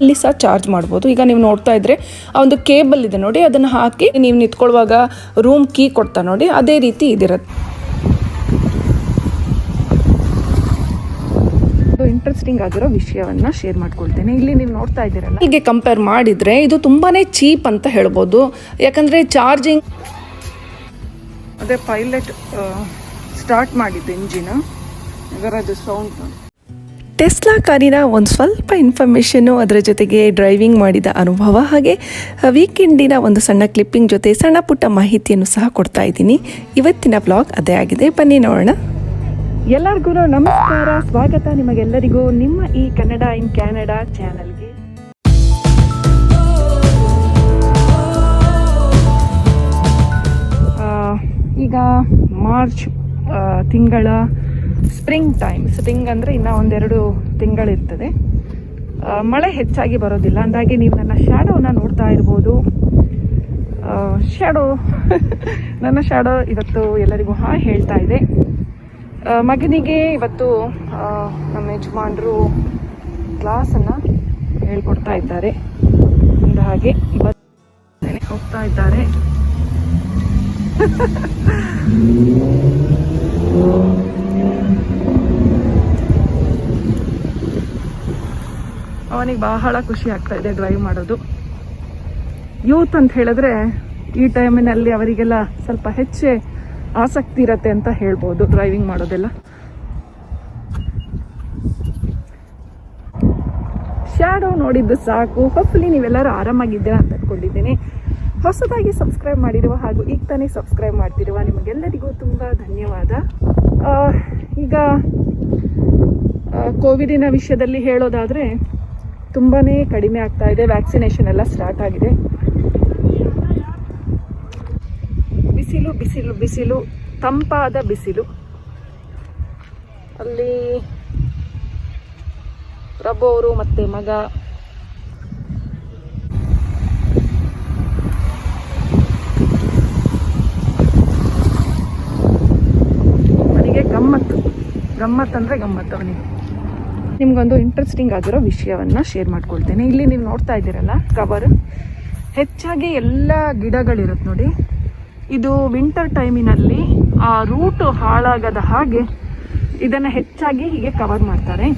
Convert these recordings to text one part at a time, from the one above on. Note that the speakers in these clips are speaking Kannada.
ಅಲ್ಲಿ ಸಹ ಚಾರ್ಜ್ ಮಾಡ್ಬೋದು. ಈಗ ನೀವು ನೋಡ್ತಾ ಇದ್ರೆ ಆ ಒಂದು ಕೇಬಲ್ ಇದೆ ನೋಡಿ, ಅದನ್ನು ಹಾಕಿ ನೀವು ನಿಂತ್ಕೊಳ್ಳುವಾಗ ರೂಮ್ ಕೀ ಕೊಡ್ತಾ ನೋಡಿ, ಅದೇ ರೀತಿ ಇದಿರುತ್ತೆ. ಇಂಟ್ರೆಸ್ಟಿಂಗ್ ಆಗಿರೋ ವಿಷಯವನ್ನ ಶೇರ್ ಮಾಡ್ಕೊಳ್ತೇನೆ. ಇಲ್ಲಿ ನೀವು ನೋಡ್ತಾ ಇದ್ದೀರಲ್ಲ, ಹೀಗೆ ಕಂಪೇರ್ ಮಾಡಿದ್ರೆ ಇದು ತುಂಬಾನೇ ಚೀಪ್ ಅಂತ ಹೇಳ್ಬೋದು. ಯಾಕಂದ್ರೆ ಚಾರ್ಜಿಂಗ್ ಅದೇ ಪೈಲಟ್ ಸ್ಟಾರ್ಟ್ ಮಾಡಿದ್ದು ಇಂಜಿನ್, ಇದರದ್ದು ಸೌಂಡ್. ಟೆಸ್ಲಾ ಕಾರಿನ ಒಂದು ಸ್ವಲ್ಪ ಇನ್ಫಾರ್ಮೇಷನ್ನು, ಅದರ ಜೊತೆಗೆ ಡ್ರೈವಿಂಗ್ ಮಾಡಿದ ಅನುಭವ, ಹಾಗೆ ವೀಕೆಂಡಿನ ಒಂದು ಸಣ್ಣ ಕ್ಲಿಪ್ಪಿಂಗ್ ಜೊತೆ ಸಣ್ಣ ಪುಟ್ಟ ಮಾಹಿತಿಯನ್ನು ಸಹ ಕೊಡ್ತಾ ಇದ್ದೀನಿ. ಇವತ್ತಿನ ಬ್ಲಾಗ್ ಅದೇ ಆಗಿದೆ, ಬನ್ನಿ ನೋಡೋಣ. ಎಲ್ಲರಿಗೂ ನಮಸ್ಕಾರ, ಸ್ವಾಗತ ನಿಮಗೆಲ್ಲರಿಗೂ ನಿಮ್ಮ ಈ ಕನ್ನಡ ಇನ್ ಕ್ಯಾನಡಾ ಚಾನಲ್ಗೆ. ಈಗ ಮಾರ್ಚ್ ತಿಂಗಳ ಸ್ಪ್ರಿಂಗ್ ಟೈಮ್. ಸ್ಪ್ರಿಂಗ್ ಅಂದರೆ ಇನ್ನೂ ಒಂದೆರಡು ತಿಂಗಳಿರ್ತದೆ. ಮಳೆ ಹೆಚ್ಚಾಗಿ ಬರೋದಿಲ್ಲ, ಅಂದಾಗಿ ನೀವು ನನ್ನ ಶ್ಯಾಡೋನ ನೋಡ್ತಾ ಇರ್ಬೋದು. ನನ್ನ ಶ್ಯಾಡೋ ಇವತ್ತು ಎಲ್ಲರಿಗೂ ಹಾಯ್ ಹೇಳ್ತಾ ಇದೆ. ಮಗನಿಗೆ ಇವತ್ತು ನಮ್ಮ ಯಜಮಾನರು ಕ್ಲಾಸನ್ನು ಹೇಳ್ಕೊಡ್ತಾ ಇದ್ದಾರೆ. ಹಾಗೆ ಇವತ್ತು ಹೋಗ್ತಾ ಇದ್ದಾರೆ. ಅವನಿಗೆ ಬಹಳ ಖುಷಿ ಆಗ್ತಾ ಇದೆ ಡ್ರೈವ್ ಮಾಡೋದು. ಯೂತ್ ಅಂತ ಹೇಳಿದ್ರೆ ಈ ಟೈಮಿನಲ್ಲಿ ಅವರಿಗೆಲ್ಲ ಸ್ವಲ್ಪ ಹೆಚ್ಚೇ ಆಸಕ್ತಿ ಇರತ್ತೆ ಅಂತ ಹೇಳ್ಬೋದು ಡ್ರೈವಿಂಗ್ ಮಾಡೋದೆಲ್ಲ. ಶ್ಯಾಡೋ ನೋಡಿದ್ದು ಸಾಕು. ಹೋಪ್ಫುಲಿ ನೀವೆಲ್ಲರೂ ಆರಾಮಾಗಿದ್ದೀರಾ ಅಂತ ಅಂದ್ಕೊಂಡಿದ್ದೀನಿ. ಹೊಸದಾಗಿ ಸಬ್ಸ್ಕ್ರೈಬ್ ಮಾಡಿರುವ ಹಾಗೂ ಈಗ ತಾನೇ ಸಬ್ಸ್ಕ್ರೈಬ್ ಮಾಡ್ತಿರುವ ನಿಮಗೆಲ್ಲರಿಗೂ ತುಂಬ ಧನ್ಯವಾದ. ಈಗ ಕೋವಿಡಿನ ವಿಷಯದಲ್ಲಿ ಹೇಳೋದಾದರೆ ತುಂಬಾ ಕಡಿಮೆ ಆಗ್ತಾ ಇದೆ. ವ್ಯಾಕ್ಸಿನೇಷನ್ ಎಲ್ಲ ಸ್ಟಾರ್ಟ್ ಆಗಿದೆ. ಬಿಸಿಲು ಬಿಸಿಲು ಬಿಸಿಲು, ತಂಪಾದ ಬಿಸಿಲು. ಅಲ್ಲಿ ಪ್ರಭು ಅವರು ಮತ್ತೆ ಮಗ ಅವನಿಗೆ ಗಮ್ಮತ್ತು ಅಂದರೆ ಗಮ್ಮತ್ತು ಅವನಿಗೆ. ನಿಮ್ಗೊಂದು ಇಂಟ್ರೆಸ್ಟಿಂಗ್ ಆಗಿರೋ ವಿಷಯವನ್ನು ಶೇರ್ ಮಾಡ್ಕೊಳ್ತೇನೆ. ಇಲ್ಲಿ ನೀವು ನೋಡ್ತಾ ಇದ್ದೀರಲ್ಲ ಕವರ್, ಹೆಚ್ಚಾಗಿ ಎಲ್ಲ ಗಿಡಗಳಿರುತ್ತೆ ನೋಡಿ. ಇದು ವಿಂಟರ್ ಟೈಮಿನಲ್ಲಿ ಆ ರೂಟ್ ಹಾಳಾಗದ ಹಾಗೆ ಇದನ್ನು ಹೆಚ್ಚಾಗಿ ಹೀಗೆ ಕವರ್ ಮಾಡ್ತಾರೆ.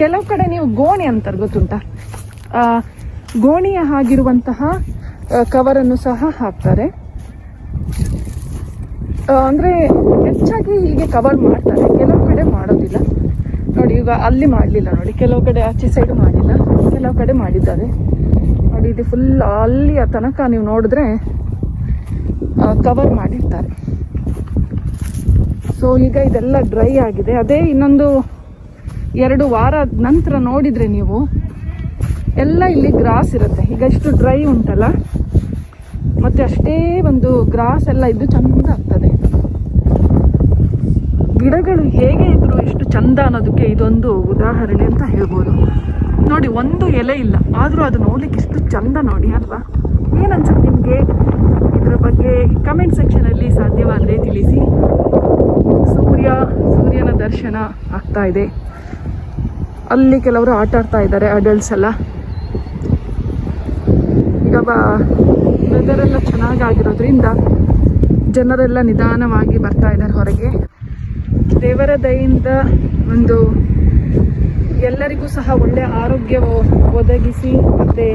ಕೆಲವು ಕಡೆ ನೀವು ಗೋಣಿ ಅಂತಾರೆ, ಗೊತ್ತುಂಟ? ಗೋಣಿಯ ಆಗಿರುವಂತಹ ಕವರನ್ನು ಸಹ ಹಾಕ್ತಾರೆ. ಅಂದರೆ ಹೆಚ್ಚಾಗಿ ಹೀಗೆ ಕವರ್ ಮಾಡ್ತಾರೆ, ಕೆಲವು ಕಡೆ ಮಾಡೋದಿಲ್ಲ ನೋಡಿ. ಈಗ ಅಲ್ಲಿ ಮಾಡಲಿಲ್ಲ ನೋಡಿ, ಕೆಲವು ಕಡೆ ಆಚೆ ಸೈಡ್ ಮಾಡಿಲ್ಲ, ಕೆಲವು ಕಡೆ ಮಾಡಿದ್ದಾರೆ ನೋಡಿ. ಇದು ಫುಲ್ ಅಲ್ಲಿಯ ತನಕ ನೀವು ನೋಡಿದ್ರೆ ಕವರ್ ಮಾಡಿರ್ತಾರೆ. ಸೊ ಈಗ ಇದೆಲ್ಲ ಡ್ರೈ ಆಗಿದೆ. ಅದೇ ಇನ್ನೊಂದು 2 ವಾರ ನಂತರ ನೋಡಿದರೆ ನೀವು ಎಲ್ಲ ಇಲ್ಲಿ ಗ್ರಾಸ್ ಇರುತ್ತೆ. ಈಗ ಇಷ್ಟು ಡ್ರೈ ಉಂಟಲ್ಲ, ಮತ್ತು ಅಷ್ಟೇ ಒಂದು ಗ್ರಾಸ್ ಎಲ್ಲ ಇದ್ದು ಚಂದ ಆಗ್ತದೆ. ಗಿಡಗಳು ಹೇಗೆ ಇದ್ರು ಎಷ್ಟು ಚಂದ ಅನ್ನೋದಕ್ಕೆ ಇದೊಂದು ಉದಾಹರಣೆ ಅಂತ ಹೇಳ್ಬೋದು. ನೋಡಿ, ಒಂದು ಎಲೆ ಇಲ್ಲ, ಆದರೂ ಅದು ನೋಡ್ಲಿಕ್ಕೆ ಇಷ್ಟು ಚಂದ ನೋಡಿ, ಅಲ್ವಾ? ಏನನ್ಸುತ್ತೆ ನಿಮಗೆ ಇದರ ಬಗ್ಗೆ? ಕಮೆಂಟ್ ಸೆಕ್ಷನಲ್ಲಿ ಸಾಧ್ಯವಾದರೆ ತಿಳಿಸಿ. ಸೂರ್ಯನ ದರ್ಶನ ಆಗ್ತಾ ಇದೆ. ಅಲ್ಲಿ ಕೆಲವರು ಆಟ ಆಡ್ತಾ ಇದ್ದಾರೆ, ಅಡಲ್ಟ್ಸ್ ಎಲ್ಲ. ಈಗ ವೆದರೆಲ್ಲ ಚೆನ್ನಾಗಿರೋದ್ರಿಂದ ಜನರೆಲ್ಲ ನಿಧಾನವಾಗಿ ಬರ್ತಾ ಇದ್ದಾರೆ ಹೊರಗೆ. ದೇವರ ದಯೆಯಿಂದ ಒಂದು ಎಲ್ಲರಿಗೂ ಸಹ ಒಳ್ಳೆಯ ಆರೋಗ್ಯ ಒದಗಿಸಿ, ಮತ್ತು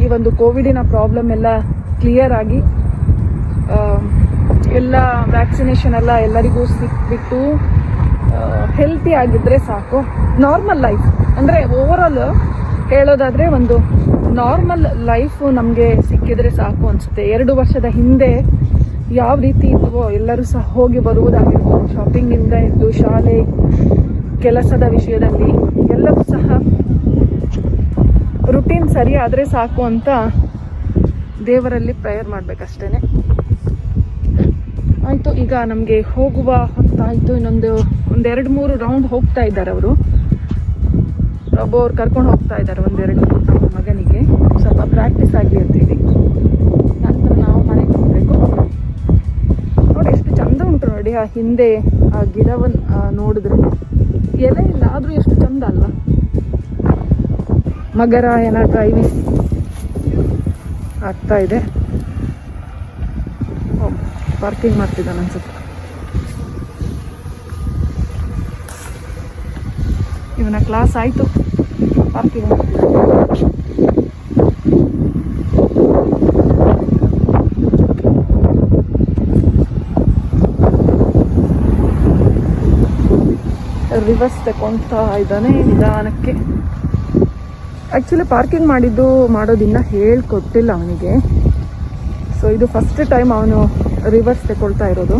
ಈ ಒಂದು ಕೋವಿಡಿನ ಪ್ರಾಬ್ಲಮ್ ಎಲ್ಲ ಕ್ಲಿಯರ್ ಆಗಿ ಎಲ್ಲ ವ್ಯಾಕ್ಸಿನೇಷನ್ ಎಲ್ಲ ಎಲ್ಲರಿಗೂ ಸಿಕ್ಬಿಟ್ಟು ಹೆಲ್ತಿ ಆಗಿದ್ದರೆ ಸಾಕು. ನಾರ್ಮಲ್ ಲೈಫ್ ಅಂದರೆ ಓವರಾಲ್ ಹೇಳೋದಾದರೆ ಒಂದು ನಾರ್ಮಲ್ ಲೈಫು ನಮಗೆ ಸಿಕ್ಕಿದರೆ ಸಾಕು ಅನಿಸುತ್ತೆ. 2 ವರ್ಷದ ಹಿಂದೆ ಯಾವ ರೀತಿ ಇದ್ವೋ ಎಲ್ಲರೂ ಸಹ ಹೋಗಿ ಬರುವುದಾಗಿರ್ಬೋದು, ಶಾಪಿಂಗಿಂದ ಇದ್ದು ಶಾಲೆ ಕೆಲಸದ ವಿಷಯದಲ್ಲಿ ಎಲ್ಲವೂ ಸಹ ರುಟೀನ್ ಸರಿ ಆದರೆ ಸಾಕು ಅಂತ ದೇವರಲ್ಲಿ ಪ್ರೇಯರ್ ಮಾಡಬೇಕಷ್ಟೇ. ಆಯಿತು, ಈಗ ನಮಗೆ ಹೋಗುವ ಹೊತ್ತಾಯಿತು. ಇನ್ನೊಂದು 2-3 ರೌಂಡ್ ಹೋಗ್ತಾ ಇದ್ದಾರೆ ಅವರು. ಪ್ರಭು ಅವ್ರು ಕರ್ಕೊಂಡು ಹೋಗ್ತಾ ಇದ್ದಾರೆ 1-2 ಮಗನಿಗೆ, ಸ್ವಲ್ಪ ಪ್ರಾಕ್ಟೀಸ್ ಆಗಲಿ ಅಂತ ಹೇಳಿ. ನಂತರ ನಾವು ಮನೆಗೆ ಹೋಗಬೇಕು. ನೋಡಿ ಎಷ್ಟು ಚಂದ ಉಂಟು ನೋಡಿ, ಆ ಹಿಂದೆ ಆ ಗಿಡವನ್ನು ನೋಡಿದ್ರೆ ಎಲೆ ಇಲ್ಲ, ಆದರೂ ಎಷ್ಟು ಚಂದ ಅಲ್ವಾ? ಮಗರಾಯನ ಡ್ರೈವಿಂಗ್ ಆಗ್ತಾ ಇದೆ. ಪಾರ್ಕಿಂಗ್ ಮಾಡ್ತಿದ್ದಾನೆ ಅನ್ಸುತ್ತೆ. ಇವನ ಕ್ಲಾಸ್ ಆಯಿತು, ಪಾರ್ಕಿಂಗ್ ರಿವರ್ಸ್ ತಗೊಳ್ತಾ ಇದ್ದಾನೆ ನಿಧಾನಕ್ಕೆ. ಆ್ಯಕ್ಚುಲಿ ಪಾರ್ಕಿಂಗ್ ಮಾಡೋದಿನ್ನ ಹೇಳ್ಕೊಟ್ಟಿಲ್ಲ ಅವನಿಗೆ. ಸೊ ಇದು ಫಸ್ಟ್ ಟೈಮ್ ಅವನು ರಿವರ್ಸ್ ತಗೊಳ್ತಾ ಇರೋದು.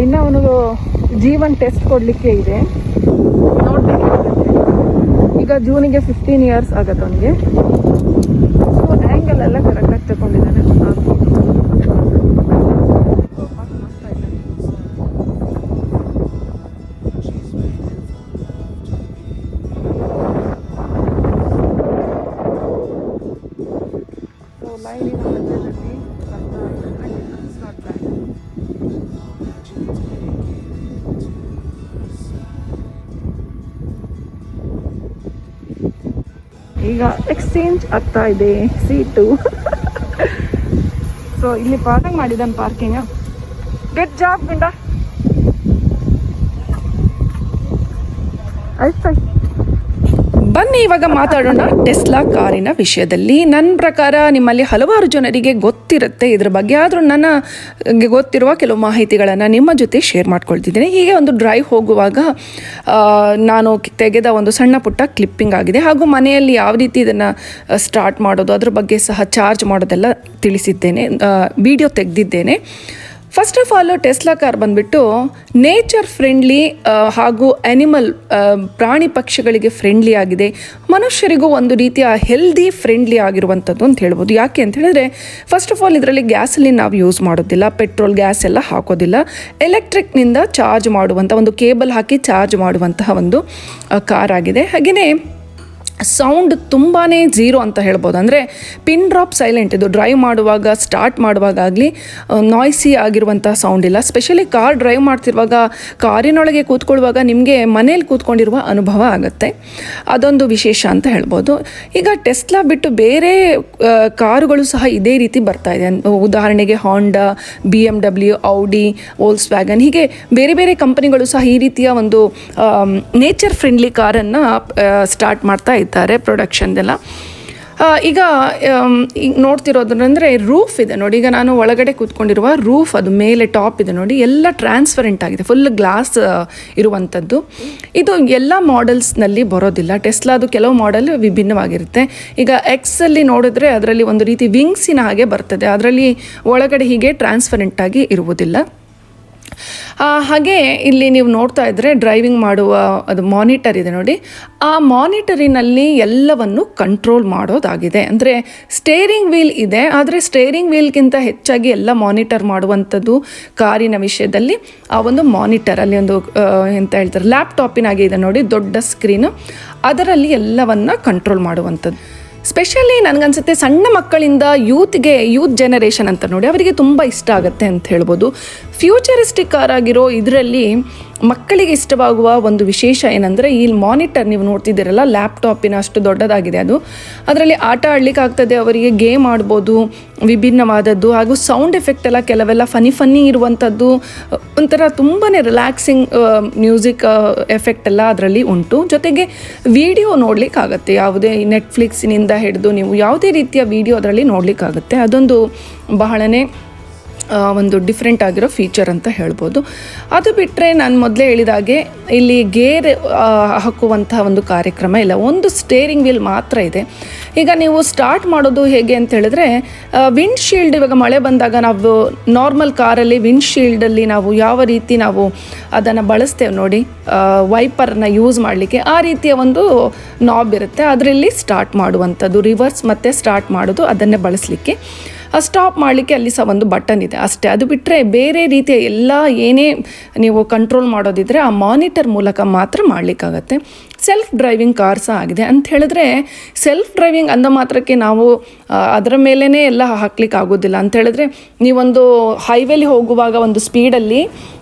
ಇನ್ನು ಅವನಿಗೆ ಜೀವನ್ ಟೆಸ್ಟ್ ಕೊಡಲಿಕ್ಕೆ ಇದೆ, ನೋಡ್ಬೇಕು. ಈಗ ಜೂನಿಗೆ 15 ಇಯರ್ಸ್ ಆಗತ್ತೆ ಅವನಿಗೆ. ಸೊ ಆ್ಯಂಗಲ್ ಎಲ್ಲ ಕರೆಕ್ಟಾಗಿ ತಗೊಂಡಿದ್ದಾನೆ. ಈಗ ಎಕ್ಸ್ಚೇಂಜ್ ಆಗ್ತಾ ಇದೆ ಸೀಟು. ಸೊ ಇಲ್ಲಿ ಪಾರ್ಕಿಂಗ್ ಮಾಡಿದ್ದಾನೆ. ಪಾರ್ಕಿಂಗ್ ಗುಡ್ ಜಾಬ್ ಗುಂಡ. ಆಯ್ತು, ಬನ್ನಿ ಇವಾಗ ಮಾತಾಡೋಣ ಟೆಸ್ಲಾ ಕಾರಿನ ವಿಷಯದಲ್ಲಿ. ನನ್ನ ಪ್ರಕಾರ ನಿಮ್ಮಲ್ಲಿ ಹಲವಾರು ಜನರಿಗೆ ಗೊತ್ತಿರುತ್ತೆ ಇದ್ರ ಬಗ್ಗೆ, ಆದರೂ ನನಗೆ ಗೊತ್ತಿರುವ ಕೆಲವು ಮಾಹಿತಿಗಳನ್ನು ನಿಮ್ಮ ಜೊತೆ ಶೇರ್ ಮಾಡ್ಕೊಳ್ತಿದ್ದೀನಿ. ಹೀಗೆ ಒಂದು ಡ್ರೈವ್ ಹೋಗುವಾಗ ನಾನು ತೆಗೆದ ಒಂದು ಸಣ್ಣ ಪುಟ್ಟ ಕ್ಲಿಪ್ಪಿಂಗ್ ಆಗಿದೆ, ಹಾಗೂ ಮನೆಯಲ್ಲಿ ಯಾವ ರೀತಿ ಇದನ್ನು ಸ್ಟಾರ್ಟ್ ಮಾಡೋದು ಅದ್ರ ಬಗ್ಗೆ ಸಹ ಚಾರ್ಜ್ ಮಾಡೋದೆಲ್ಲ ತಿಳಿಸಿದ್ದೇನೆ, ವಿಡಿಯೋ ತೆಗೆದಿದ್ದೇನೆ. First of all Tesla car ಬಂದುಬಿಟ್ಟು ನೇಚರ್ ಫ್ರೆಂಡ್ಲಿ ಹಾಗೂ ಆ್ಯನಿಮಲ್ ಪ್ರಾಣಿ ಪಕ್ಷಿಗಳಿಗೆ ಫ್ರೆಂಡ್ಲಿ ಆಗಿದೆ. ಮನುಷ್ಯರಿಗೂ ಒಂದು ರೀತಿಯ ಹೆಲ್ದಿ ಫ್ರೆಂಡ್ಲಿ ಆಗಿರುವಂಥದ್ದು ಅಂತ ಹೇಳ್ಬೋದು. ಯಾಕೆ ಅಂತ ಹೇಳಿದ್ರೆ ಫಸ್ಟ್ ಆಫ್ ಆಲ್ ಇದರಲ್ಲಿ ಗ್ಯಾಸಲ್ಲಿ ನಾವು ಯೂಸ್ ಮಾಡೋದಿಲ್ಲ, ಪೆಟ್ರೋಲ್ ಗ್ಯಾಸ್ ಎಲ್ಲ ಹಾಕೋದಿಲ್ಲ. ಎಲೆಕ್ಟ್ರಿಕ್ನಿಂದ ಚಾರ್ಜ್ ಮಾಡುವಂಥ ಒಂದು ಕೇಬಲ್ ಹಾಕಿ ಚಾರ್ಜ್ ಮಾಡುವಂತಹ ಒಂದು ಕಾರ್ ಆಗಿದೆ. ಹಾಗೆಯೇ ಸೌಂಡ್ ತುಂಬಾ ಝೀರೋ ಅಂತ ಹೇಳ್ಬೋದು. ಅಂದರೆ ಪಿನ್ ಡ್ರಾಪ್ ಸೈಲೆಂಟ್. ಇದು ಡ್ರೈವ್ ಮಾಡುವಾಗ ಸ್ಟಾರ್ಟ್ ಮಾಡುವಾಗ ಆಗಲಿ ನಾಯ್ಸಿ ಆಗಿರುವಂಥ ಸೌಂಡ್ ಇಲ್ಲ. ಸ್ಪೆಷಲಿ ಕಾರ್ ಡ್ರೈವ್ ಮಾಡ್ತಿರುವಾಗ ಕಾರಿನೊಳಗೆ ಕೂತ್ಕೊಳ್ಳುವಾಗ ನಿಮಗೆ ಮನೇಲಿ ಕೂತ್ಕೊಂಡಿರುವ ಅನುಭವ ಆಗುತ್ತೆ. ಅದೊಂದು ವಿಶೇಷ ಅಂತ ಹೇಳ್ಬೋದು. ಈಗ ಟೆಸ್ಲಾ ಬಿಟ್ಟು ಬೇರೆ ಕಾರುಗಳು ಸಹ ಇದೇ ರೀತಿ ಬರ್ತಾ ಇದೆ. ಉದಾಹರಣೆಗೆ ಹಾಂಡಾ, BMW, ಔಡಿ, ವೋಲ್ಸ್ ವ್ಯಾಗನ್, ಹೀಗೆ ಬೇರೆ ಬೇರೆ ಕಂಪನಿಗಳು ಸಹ ಈ ರೀತಿಯ ಒಂದು ನೇಚರ್ ಫ್ರೆಂಡ್ಲಿ ಕಾರನ್ನು ಸ್ಟಾರ್ಟ್ ಮಾಡ್ತಾ ಇದ್ದಾರೆ ಪ್ರೊಡಕ್ಷನ್ದೆಲ್ಲ. ಈಗ ನೋಡ್ತಿರೋದಂದರೆ ರೂಫ್ ಇದೆ ನೋಡಿ. ಈಗ ನಾನು ಒಳಗಡೆ ಕೂತ್ಕೊಂಡಿರುವ ರೂಫ್, ಅದು ಮೇಲೆ ಟಾಪ್ ಇದೆ ನೋಡಿ, ಎಲ್ಲ ಟ್ರಾನ್ಸ್ಪರೆಂಟ್ ಆಗಿದೆ, ಫುಲ್ ಗ್ಲಾಸ್ ಇರುವಂಥದ್ದು. ಇದು ಎಲ್ಲ ಮಾಡೆಲ್ಸ್ನಲ್ಲಿ ಬರೋದಿಲ್ಲ. ಟೆಸ್ಲಾದು ಕೆಲವು ಮಾಡೆಲ್ ವಿಭಿನ್ನವಾಗಿರುತ್ತೆ. ಈಗ ಎಕ್ಸಲ್ಲಿ ನೋಡಿದ್ರೆ ಅದರಲ್ಲಿ ಒಂದು ರೀತಿ ವಿಂಗ್ಸಿನ ಹಾಗೆ ಬರ್ತದೆ, ಅದರಲ್ಲಿ ಒಳಗಡೆ ಹೀಗೆ ಟ್ರಾನ್ಸ್ಪರೆಂಟ್ ಆಗಿ ಇರುವುದಿಲ್ಲ. ಹಾಗೆ ಇಲ್ಲಿ ನೀವು ನೋಡ್ತಾ ಇದ್ದರೆ ಡ್ರೈವಿಂಗ್ ಮಾಡುವ ಅದು ಮಾನಿಟರ್ ಇದೆ ನೋಡಿ. ಆ ಮಾನಿಟರಿನಲ್ಲಿ ಎಲ್ಲವನ್ನು ಕಂಟ್ರೋಲ್ ಮಾಡೋದಾಗಿದೆ. ಅಂದರೆ ಸ್ಟೇರಿಂಗ್ ವೀಲ್ ಇದೆ, ಆದರೆ ಸ್ಟೇರಿಂಗ್ ವೀಲ್ಗಿಂತ ಹೆಚ್ಚಾಗಿ ಎಲ್ಲ ಮಾನಿಟರ್ ಮಾಡುವಂಥದ್ದು ಕಾರಿನ ವಿಷಯದಲ್ಲಿ ಆ ಒಂದು ಮಾನಿಟರ್. ಅಲ್ಲಿ ಒಂದು ಎಂತ ಹೇಳ್ತಾರೆ, ಲ್ಯಾಪ್ಟಾಪಿನಾಗೆ ಇದೆ ನೋಡಿ, ದೊಡ್ಡ ಸ್ಕ್ರೀನು, ಅದರಲ್ಲಿ ಎಲ್ಲವನ್ನು ಕಂಟ್ರೋಲ್ ಮಾಡುವಂಥದ್ದು. ಸ್ಪೆಷಲಿ ನನಗನ್ಸುತ್ತೆ ಸಣ್ಣ ಮಕ್ಕಳಿಂದ ಯೂತ್ ಜನರೇಷನ್ ಅಂತ ನೋಡಿ, ಅವರಿಗೆ ತುಂಬ ಇಷ್ಟ ಆಗುತ್ತೆ ಅಂತ ಹೇಳ್ಬೋದು. ಫ್ಯೂಚರಿಸ್ಟಿಕ್ ಕಾರ್ ಆಗಿರೋ ಇದರಲ್ಲಿ ಮಕ್ಕಳಿಗೆ ಇಷ್ಟವಾಗುವ ಒಂದು ವಿಶೇಷ ಏನಂದರೆ, ಈ ಮಾನಿಟರ್ ನೀವು ನೋಡ್ತಿದ್ದೀರಲ್ಲ, ಲ್ಯಾಪ್ಟಾಪಿನ ಅಷ್ಟು ದೊಡ್ಡದಾಗಿದೆ ಅದು. ಅದರಲ್ಲಿ ಆಟ ಆಡಲಿಕ್ಕೆ ಆಗ್ತದೆ, ಅವರಿಗೆ ಗೇಮ್ ಆಡ್ಬೋದು, ವಿಭಿನ್ನವಾದದ್ದು, ಹಾಗೂ ಸೌಂಡ್ ಎಫೆಕ್ಟ್ ಎಲ್ಲ ಕೆಲವೆಲ್ಲ ಫನ್ನಿ ಇರುವಂಥದ್ದು, ಒಂಥರ ತುಂಬಾ ರಿಲ್ಯಾಕ್ಸಿಂಗ್ ಮ್ಯೂಸಿಕ್ ಎಫೆಕ್ಟ್ ಎಲ್ಲ ಅದರಲ್ಲಿ ಉಂಟು. ಜೊತೆಗೆ ವಿಡಿಯೋ ನೋಡಲಿಕ್ಕಾಗತ್ತೆ, ಯಾವುದೇ ನೆಟ್ಫ್ಲಿಕ್ಸಿನಿಂದ ಹಿಡಿದು ನೀವು ಯಾವುದೇ ರೀತಿಯ ವಿಡಿಯೋ ಅದರಲ್ಲಿ ನೋಡಲಿಕ್ಕಾಗುತ್ತೆ. ಅದೊಂದು ಬಹಳನೇ ಒಂದು ಡಿಫ್ರೆಂಟ್ ಆಗಿರೋ ಫೀಚರ್ ಅಂತ ಹೇಳ್ಬೋದು. ಅದು ಬಿಟ್ಟರೆ ನಾನು ಮೊದಲೇ ಹೇಳಿದಾಗೆ ಇಲ್ಲಿ ಗೇರ್ ಹಾಕುವಂತಹ ಒಂದು ಕಾರ್ಯಕ್ರಮ ಇಲ್ಲ, ಒಂದು ಸ್ಟೇರಿಂಗ್ ವೀಲ್ ಮಾತ್ರ ಇದೆ. ಈಗ ನೀವು ಸ್ಟಾರ್ಟ್ ಮಾಡೋದು ಹೇಗೆ ಅಂತ ಹೇಳಿದ್ರೆ, ವಿಂಡ್ಶೀಲ್ಡ್, ಇವಾಗ ಮಳೆ ಬಂದಾಗ ನಾವು ನಾರ್ಮಲ್ ಕಾರಲ್ಲಿ ವಿಂಡ್ಶೀಲ್ಡಲ್ಲಿ ನಾವು ಯಾವ ರೀತಿ ನಾವು ಅದನ್ನು ಬಳಸ್ತೇವೆ ನೋಡಿ, ವೈಪರ್ನ ಯೂಸ್ ಮಾಡಲಿಕ್ಕೆ, ಆ ರೀತಿಯ ಒಂದು ನಾಬ್ ಇರುತ್ತೆ, ಅದರಲ್ಲಿ ಸ್ಟಾರ್ಟ್ ಮಾಡುವಂಥದ್ದು, ರಿವರ್ಸ್ ಮತ್ತು ಸ್ಟಾರ್ಟ್ ಮಾಡೋದು, ಅದನ್ನೇ ಬಳಸಲಿಕ್ಕೆ. ಸ್ಟಾಪ್ ಮಾಡಲಿಕ್ಕೆ ಅಲ್ಲಿ ಸಹ ಒಂದು ಬಟನ್ ಇದೆ ಅಷ್ಟೇ. ಅದು ಬಿಟ್ಟರೆ ಬೇರೆ ರೀತಿಯ ಎಲ್ಲ ಏನೇ ನೀವು ಕಂಟ್ರೋಲ್ ಮಾಡೋದಿದ್ರೆ ಆ ಮಾನಿಟರ್ ಮೂಲಕ ಮಾತ್ರ ಮಾಡಲಿಕ್ಕಾಗತ್ತೆ. ಸೆಲ್ಫ್ ಡ್ರೈವಿಂಗ್ ಕಾರ್ ಸಹ ಆಗಿದೆ. ಅಂತ ಹೇಳಿದ್ರೆ ಸೆಲ್ಫ್ ಡ್ರೈವಿಂಗ್ ಅಂದ ಮಾತ್ರಕ್ಕೆ ನಾವು ಅದರ ಮೇಲೇ ಎಲ್ಲ ಹಾಕ್ಲಿಕ್ಕೆ ಆಗೋದಿಲ್ಲ. ಅಂತ ಹೇಳಿದ್ರೆ ನೀವೊಂದು ಹೈವೇಲಿ ಹೋಗುವಾಗ ಒಂದು ಸ್ಪೀಡಲ್ಲಿ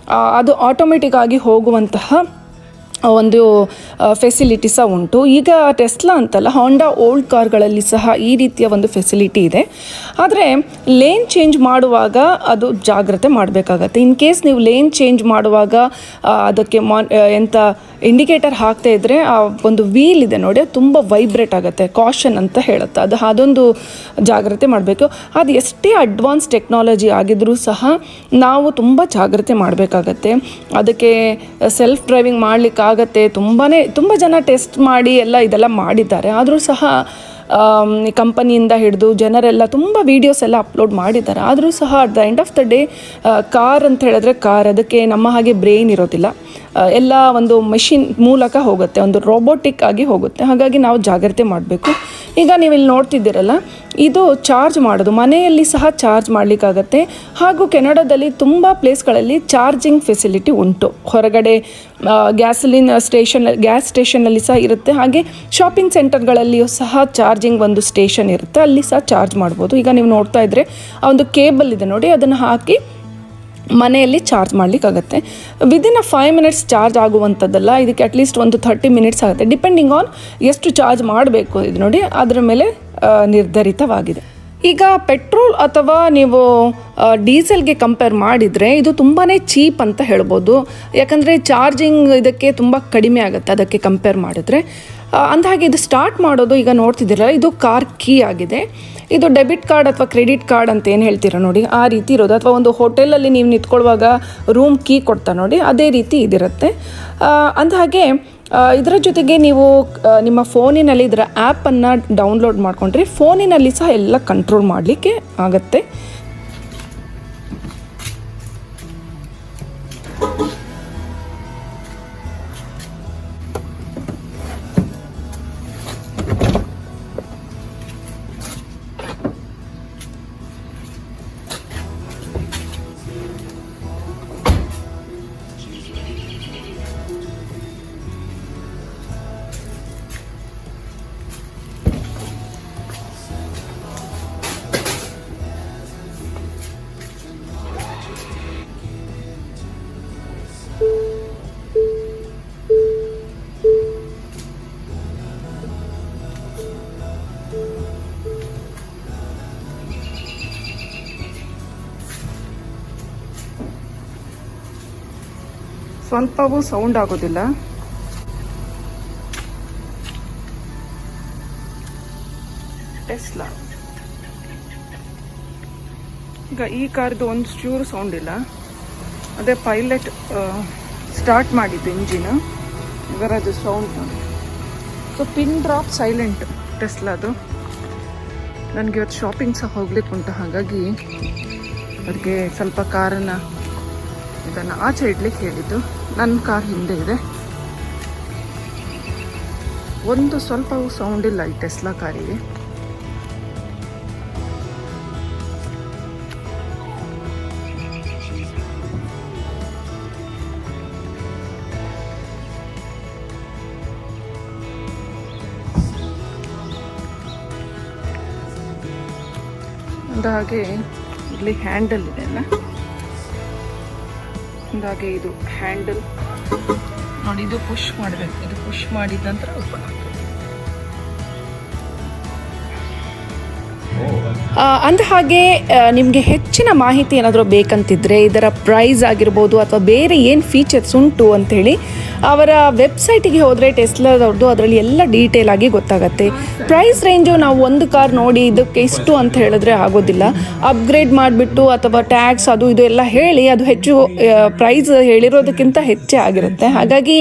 ಅದು ಆಟೋಮೆಟಿಕ್ ಆಗಿ ಹೋಗುವಂತಹ ಒಂದು ಫೆಸಿಲಿಟಿ ಸಹ ಉಂಟು. ಈಗ ಟೆಸ್ಲಾ ಅಂತಲ್ಲ, ಹೋಂಡಾ ಓಲ್ಡ್ ಕಾರ್ಗಳಲ್ಲಿ ಸಹ ಈ ರೀತಿಯ ಒಂದು ಫೆಸಿಲಿಟಿ ಇದೆ. ಆದರೆ ಲೇನ್ ಚೇಂಜ್ ಮಾಡುವಾಗ ಅದು ಜಾಗ್ರತೆ ಮಾಡಬೇಕಾಗತ್ತೆ. ಇನ್ ಕೇಸ್ ನೀವು ಲೇನ್ ಚೇಂಜ್ ಮಾಡುವಾಗ ಅದಕ್ಕೆ ಎಂಥ ಇಂಡಿಕೇಟರ್ ಹಾಕ್ತಾ ಇದ್ದರೆ ಆ ಒಂದು ವೀಲ್ ಇದೆ ನೋಡಿ, ಅದು ತುಂಬ ವೈಬ್ರೇಟ್ ಆಗುತ್ತೆ, ಕಾಷನ್ ಅಂತ ಹೇಳುತ್ತೆ. ಅದೊಂದು ಜಾಗ್ರತೆ ಮಾಡಬೇಕು. ಅದು ಎಷ್ಟೇ ಅಡ್ವಾನ್ಸ್ ಟೆಕ್ನಾಲಜಿ ಆಗಿದ್ರೂ ಸಹ ನಾವು ತುಂಬ ಜಾಗ್ರತೆ ಮಾಡಬೇಕಾಗತ್ತೆ. ಅದಕ್ಕೆ ಸೆಲ್ಫ್ ಡ್ರೈವಿಂಗ್ ಮಾಡಲಿಕ್ಕಾಗತ್ತೆ. ತುಂಬ ಜನ ಟೆಸ್ಟ್ ಮಾಡಿ ಇದೆಲ್ಲ ಮಾಡಿದ್ದಾರೆ. ಆದರೂ ಸಹ ಕಂಪನಿಯಿಂದ ಹಿಡಿದು ಜನರೆಲ್ಲ ತುಂಬ ವೀಡಿಯೋಸ್ ಎಲ್ಲ ಅಪ್ಲೋಡ್ ಮಾಡಿದ್ದಾರೆ. ಆದರೂ ಸಹ at the end of the day car ಅಂತ ಹೇಳಿದ್ರೆ ಅದಕ್ಕೆ ನಮ್ಮ ಹಾಗೆ ಬ್ರೈನ್ ಇರೋದಿಲ್ಲ. ಎಲ್ಲ ಒಂದು ಮೆಷಿನ್ ಮೂಲಕ ಹೋಗುತ್ತೆ, ಒಂದು ರೋಬೋಟಿಕ್ ಆಗಿ ಹೋಗುತ್ತೆ. ಹಾಗಾಗಿ ನಾವು ಜಾಗ್ರತೆ ಮಾಡಬೇಕು. ಈಗ ನೀವು ಇಲ್ಲಿ ನೋಡ್ತಿದ್ದೀರಲ್ಲ, ಇದು ಚಾರ್ಜ್ ಮಾಡೋದು, ಮನೆಯಲ್ಲಿ ಸಹ ಚಾರ್ಜ್ ಮಾಡಲಿಕ್ಕಾಗತ್ತೆ. ಹಾಗೂ ಕೆನಡಾದಲ್ಲಿ ತುಂಬ ಪ್ಲೇಸ್ಗಳಲ್ಲಿ ಚಾರ್ಜಿಂಗ್ ಫೆಸಿಲಿಟಿ ಉಂಟು. ಹೊರಗಡೆ ಗ್ಯಾಸ್ ಸ್ಟೇಷನಲ್ಲಿ ಸಹ ಇರುತ್ತೆ. ಹಾಗೆ ಶಾಪಿಂಗ್ ಸೆಂಟರ್ಗಳಲ್ಲಿಯೂ ಸಹ ಚಾರ್ಜಿಂಗ್ ಒಂದು ಸ್ಟೇಷನ್ ಇರುತ್ತೆ, ಅಲ್ಲಿ ಸಹ ಚಾರ್ಜ್ ಮಾಡ್ಬೋದು. ಈಗ ನೀವು ನೋಡ್ತಾ ಇದ್ದರೆ ಆ ಒಂದು ಕೇಬಲ್ ಇದೆ ನೋಡಿ, ಅದನ್ನು ಹಾಕಿ ಮನೆಯಲ್ಲಿ ಚಾರ್ಜ್ ಮಾಡಲಿಕ್ಕಾಗತ್ತೆ. ವಿದಿನ್ 5 ಮಿನಿಟ್ಸ್ ಚಾರ್ಜ್ ಆಗುವಂಥದ್ದಲ್ಲ, ಇದಕ್ಕೆ ಅಟ್ಲೀಸ್ಟ್ ಒಂದು 30 ಮಿನಿಟ್ಸ್ ಆಗುತ್ತೆ. ಡಿಪೆಂಡಿಂಗ್ ಆನ್ ಎಷ್ಟು ಚಾರ್ಜ್ ಮಾಡಬೇಕು ಇದು ನೋಡಿ, ಅದರ ಮೇಲೆ ನಿರ್ಧರಿತವಾಗಿದೆ. ಈಗ ಪೆಟ್ರೋಲ್ ಅಥವಾ ನೀವು ಡೀಸೆಲ್ಗೆ ಕಂಪೇರ್ ಮಾಡಿದರೆ ಇದು ತುಂಬಾ ಚೀಪ್ ಅಂತ ಹೇಳ್ಬೋದು. ಯಾಕಂದರೆ ಚಾರ್ಜಿಂಗ್ ಇದಕ್ಕೆ ತುಂಬ ಕಡಿಮೆ ಆಗುತ್ತೆ ಅದಕ್ಕೆ ಕಂಪೇರ್ ಮಾಡಿದರೆ. ಅಂದಹಾಗೆ ಇದು ಸ್ಟಾರ್ಟ್ ಮಾಡೋದು, ಈಗ ನೋಡ್ತಿದ್ದೀರಲ್ಲ, ಇದು ಕಾರ್ ಕೀ ಆಗಿದೆ. ಇದು ಡೆಬಿಟ್ ಕಾರ್ಡ್ ಅಥವಾ ಕ್ರೆಡಿಟ್ ಕಾರ್ಡ್ ಅಂತ ಏನು ಹೇಳ್ತೀರ ನೋಡಿ, ಆ ರೀತಿ ಇರೋದು. ಅಥವಾ ಒಂದು ಹೋಟೆಲಲ್ಲಿ ನೀವು ನಿಂತ್ಕೊಳ್ಳುವಾಗ ರೂಮ್ ಕೀ ಕೊಡ್ತಾ ನೋಡಿ, ಅದೇ ರೀತಿ ಇದಿರುತ್ತೆ. ಅಂದಹಾಗೆ ಇದರ ಜೊತೆಗೆ ನೀವು ನಿಮ್ಮ ಫೋನಿನಲ್ಲಿ ಇದರ ಆ್ಯಪನ್ನು ಡೌನ್ಲೋಡ್ ಮಾಡಿಕೊಂಡ್ರೆ ಫೋನಿನಲ್ಲಿ ಸಹ ಎಲ್ಲ ಕಂಟ್ರೋಲ್ ಮಾಡಲಿಕ್ಕೆ ಆಗುತ್ತೆ. ಸ್ವಲ್ಪವೂ ಸೌಂಡ್ ಆಗೋದಿಲ್ಲ. ಟೆಸ್ಲಾ. ಈಗ ಈ ಕಾರ್ದು ಒಂದು ಚೂರು ಸೌಂಡ್ ಇಲ್ಲ. ಅದೇ ಪೈಲಟ್ ಸ್ಟಾರ್ಟ್ ಮಾಡಿದ್ದು ಇಂಜಿನ್, ಇದರದ್ದು ಸೌಂಡ್ ನೋಡಿ. ಸೊ ಪಿನ್ ಡ್ರಾಪ್ ಸೈಲೆಂಟ್ ಟೆಸ್ಲಾದು. ನನಗೆ ಇವತ್ತು ಶಾಪಿಂಗ್ ಸಹ ಹೋಗ್ಲಿಕ್ಕೆ ಉಂಟು, ಹಾಗಾಗಿ ಅದಕ್ಕೆ ಸ್ವಲ್ಪ ಕಾರನ್ನು ಇದನ್ನು ಆಚೆ ಇಡ್ಲಿಕ್ಕೆ ಹೇಳಿದ್ದು. ನನ್ನ ಕಾರ್ ಹಿಂದೆ ಇದೆ. ಒಂದು ಸ್ವಲ್ಪವೂ ಸೌಂಡ್ ಇಲ್ಲ ಈ ಟೆಸ್ಲಾ ಕಾರಿಗೆ. ಅಂದಾಗೆ ಇಲ್ಲಿ ಹ್ಯಾಂಡಲ್ ಇದೆ ಅಲ್ಲ, ಅಂದಾಗೆ ಇದು ಹ್ಯಾಂಡಲ್ ನೋಡಿ, ಇದು ಪುಷ್ ಮಾಡಬೇಕು. ಇದು ಪುಷ್ ಮಾಡಿದ ನಂತರ ಓಪನ್ ಆಗ್ತದೆ. ಅಂದಹಾಗೆ ನಿಮಗೆ ಹೆಚ್ಚಿನ ಮಾಹಿತಿ ಏನಾದರೂ ಬೇಕಂತಿದ್ರೆ, ಇದರ ಪ್ರೈಸ್ ಆಗಿರ್ಬೋದು ಅಥವಾ ಬೇರೆ ಏನು ಫೀಚರ್ಸ್ ಉಂಟು ಅಂಥೇಳಿ ಅವರ ವೆಬ್ಸೈಟಿಗೆ ಹೋದರೆ ಟೆಸ್ಲಾದವ್ರದ್ದು ಅದರಲ್ಲಿ ಎಲ್ಲ ಡೀಟೇಲ್ ಆಗಿ ಗೊತ್ತಾಗತ್ತೆ. ಪ್ರೈಸ್ ರೇಂಜು ನಾವು ಒಂದು ಕಾರ್ ನೋಡಿ ಇದಕ್ಕೆ ಇಷ್ಟು ಅಂತ ಹೇಳಿದ್ರೆ ಆಗೋದಿಲ್ಲ. ಅಪ್ಗ್ರೇಡ್ ಮಾಡಿಬಿಟ್ಟು ಅಥವಾ ಟ್ಯಾಕ್ಸ್ ಅದು ಇದು ಎಲ್ಲ ಹೇಳಿ ಅದು ಹೆಚ್ಚು ಪ್ರೈಸ್ ಹೇಳಿರೋದಕ್ಕಿಂತ ಹೆಚ್ಚೇ ಆಗಿರುತ್ತೆ. ಹಾಗಾಗಿ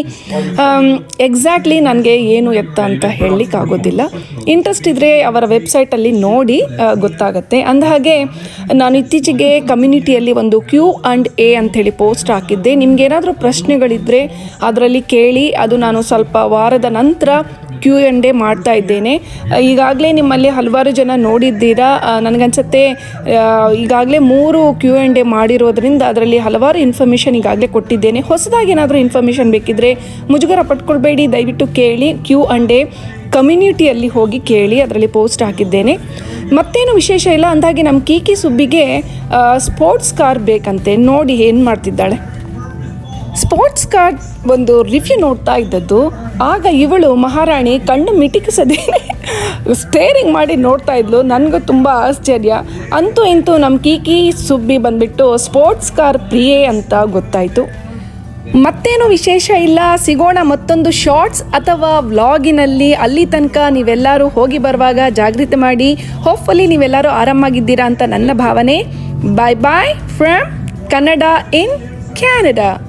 ಎಕ್ಸಾಕ್ಟ್ಲಿ ನನಗೆ ಏನು ಎತ್ತ ಅಂತ ಹೇಳಲಿಕ್ಕೆ ಆಗೋದಿಲ್ಲ. ಇಂಟ್ರೆಸ್ಟ್ ಇದ್ದರೆ ಅವರ ವೆಬ್ಸೈಟಲ್ಲಿ ನೋಡಿ ಗೊತ್ತಾಗುತ್ತೆ. ಅಂದಹಾಗೆ ನಾನು ಇತ್ತೀಚೆಗೆ ಕಮ್ಯುನಿಟಿಯಲ್ಲಿ ಒಂದು Q&A ಅಂಥೇಳಿ ಪೋಸ್ಟ್ ಹಾಕಿದ್ದೆ. ನಿಮ್ಗೇನಾದರೂ ಪ್ರಶ್ನೆಗಳಿದ್ದರೆ ಅದರಲ್ಲಿ ಕೇಳಿ. ಅದು ನಾನು ಸ್ವಲ್ಪ ವಾರದ ನಂತರ Q&A ಮಾಡ್ತಾ ಇದ್ದೇನೆ. ಈಗಾಗಲೇ ನಿಮ್ಮಲ್ಲಿ ಹಲವಾರು ಜನ ನೋಡಿದ್ದೀರಾ. ನನಗನ್ಸುತ್ತೆ ಈಗಾಗಲೇ 3 Q&A ಮಾಡಿರೋದ್ರಿಂದ ಅದರಲ್ಲಿ ಹಲವಾರು ಇನ್ಫಾರ್ಮೇಷನ್ ಈಗಾಗಲೇ ಕೊಟ್ಟಿದ್ದೇನೆ. ಹೊಸದಾಗಿ ಏನಾದರೂ ಇನ್ಫಾರ್ಮೇಷನ್ ಬೇಕಿದ್ದರೆ ಮುಜುಗರ ಪಟ್ಕೊಳ್ಬೇಡಿ, ದಯವಿಟ್ಟು ಕೇಳಿ. Q&A ಕಮ್ಯುನಿಟಿಯಲ್ಲಿ ಹೋಗಿ ಕೇಳಿ, ಅದರಲ್ಲಿ ಪೋಸ್ಟ್ ಹಾಕಿದ್ದೇನೆ. ಮತ್ತೇನು ವಿಶೇಷ ಇಲ್ಲ. ಅಂದಾಗಿ ನಮ್ಮ ಕೀಕಿ ಸುಬ್ಬಿಗೆ ಸ್ಪೋರ್ಟ್ಸ್ ಕಾರ್ ಬೇಕಂತೆ. ನೋಡಿ ಏನು ಮಾಡ್ತಿದ್ದಾಳೆ. ಸ್ಪೋರ್ಟ್ಸ್ ಕಾರ್ ಒಂದು ರಿವ್ಯೂ ನೋಡ್ತಾ ಇದ್ದದ್ದು. ಆಗ ಇವಳು ಮಹಾರಾಣಿ ಕಣ್ಣು ಮಿಟಿಕಿಸದೇನೆ ಸ್ಟೇರಿಂಗ್ ಮಾಡಿ ನೋಡ್ತಾ ಇದ್ಲು. ನನಗೂ ತುಂಬ ಆಶ್ಚರ್ಯ. ಅಂತೂ ಇಂತೂ ನಮ್ಮ ಕೀಕಿ ಸುಬ್ಬಿ ಬಂದುಬಿಟ್ಟು ಸ್ಪೋರ್ಟ್ಸ್ ಕಾರ್ ಪ್ರಿಯೆ ಅಂತ ಗೊತ್ತಾಯಿತು. ಮತ್ತೇನು ವಿಶೇಷ ಇಲ್ಲ. ಸಿಗೋಣ ಮತ್ತೊಂದು ಶಾರ್ಟ್ಸ್ ಅಥವಾ ವ್ಲಾಗಿನಲ್ಲಿ. ಅಲ್ಲಿ ತನಕ ನೀವೆಲ್ಲರೂ ಹೋಗಿ ಬರುವಾಗ ಜಾಗೃತಿ ಮಾಡಿ. ಹೋಪ್ಫುಲಿ ನೀವೆಲ್ಲರೂ ಆರಾಮಾಗಿದ್ದೀರಾ ಅಂತ ನನ್ನ ಭಾವನೆ. ಬಾಯ್ ಬಾಯ್ ಫ್ರಮ್ ಕನ್ನಡ ಇನ್ ಕ್ಯಾನಡಾ.